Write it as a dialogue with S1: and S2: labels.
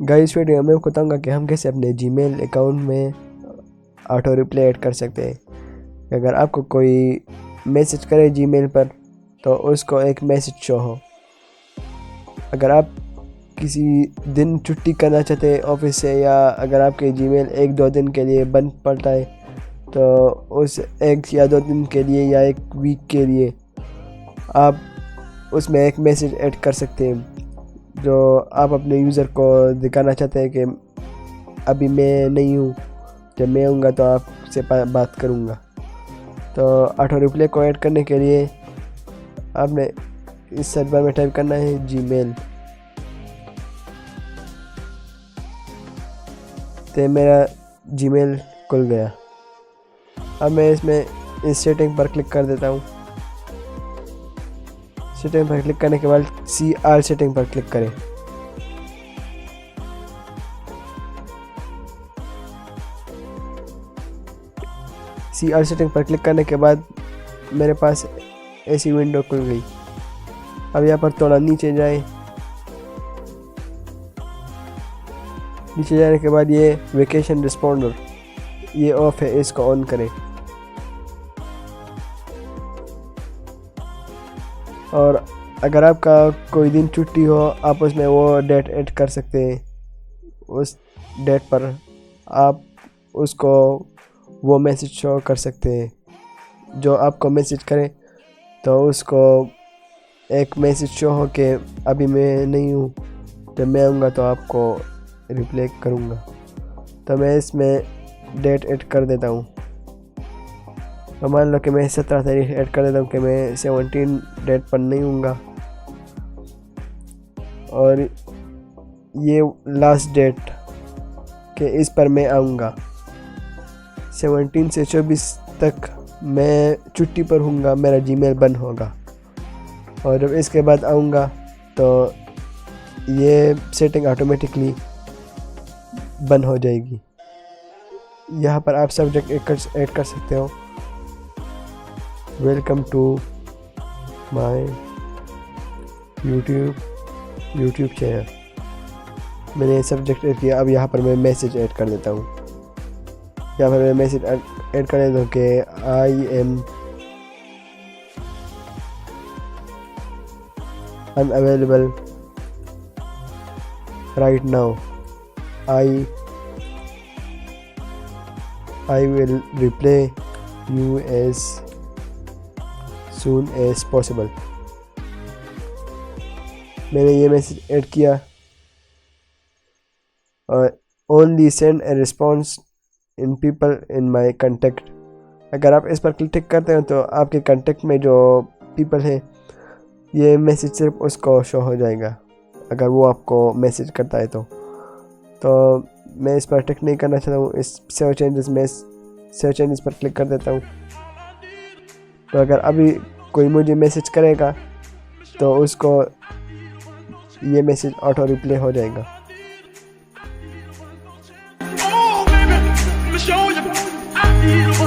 S1: Guys video में आपको बताऊंगा कि हम कैसे अपने जीमेल अकाउंट में ऑटो रिप्लाई ऐड कर सकते हैं। अगर आपको कोई मैसेज करे जीमेल पर तो उसको एक मैसेज शो हो। अगर आप किसी दिन छुट्टी करना चाहते हैं ऑफिस से, या अगर आपके जीमेल 1-2 दिन के लिए बंद पड़ता है तो उस 1 या 2 दिन के लिए या 1 वीक के लिए आप उसमें एक मैसेज ऐड कर सकते हैं जो आप अपने यूज़र को दिखाना चाहते हैं कि अभी मैं नहीं हूँ, जब मैं आऊँगा तो आपसे बात करूँगा। तो ऑटो रिप्लाई को ऐड करने के लिए आपने इस सर्च बार में टाइप करना है जीमेल। तो मेरा जीमेल खुल गया। अब मैं इसमें इस सेटिंग पर क्लिक कर देता हूँ। सेटिंग पर क्लिक करने के बाद CR सेटिंग पर क्लिक करें। CR सेटिंग पर क्लिक करने के बाद मेरे पास ऐसी विंडो खुल गई। अब यहाँ पर थोड़ा नीचे जाएं। नीचे जाने के बाद ये वेकेशन रिस्पॉन्डर ये ऑफ है, इसको ऑन करें। और अगर आपका कोई दिन छुट्टी हो, आप उसमें वो डेट ऐड कर सकते हैं। उस डेट पर आप उसको वो मैसेज शो कर सकते हैं। जो आपको मैसेज करे तो उसको एक मैसेज शो हो कि अभी मैं नहीं हूँ, जब मैं आऊँगा तो आपको रिप्लाई करूँगा। तो मैं इसमें डेट ऐड कर देता हूँ। तो मान लो कि मैं 17 तारीख ऐड कर देता हूँ कि मैं 17 डेट पर नहीं हूँगा, और ये लास्ट डेट के इस पर मैं आऊँगा। 17 से 24 तक मैं छुट्टी पर हूँगा, मेरा जीमेल बंद होगा। और जब इसके बाद आऊँगा तो ये सेटिंग ऑटोमेटिकली बंद हो जाएगी। यहाँ पर आप सब्जेक्ट ऐड कर सकते हो, welcome to my YouTube channel. मैंने सब्जेक्ट ऐड किया। अब यहाँ पर मैं मैसेज ऐड कर देता हूँ। यहाँ पर मैं मैसेज ऐड कर देता हूँ कि I am unavailable right now, I will reply you as soon as possible। मैंने ये मैसेज ऐड किया। और only send a response in people in my contact. अगर आप इस पर क्लिक करते हो तो आपके कंटेक्ट में जो पीपल है ये मैसेज सिर्फ उसको शो हो जाएगा अगर वो आपको मैसेज करता है। तो मैं इस पर टिक नहीं करना चाहता हूँ। इस सेव चेंजेस में सेव चेंजेस पर क्लिक कर देता हूँ। तो अगर अभी कोई मुझे मैसेज करेगा तो उसको ये मैसेज ऑटो रिप्लाई हो जाएगा।
S2: Oh, baby, let me show you. I need a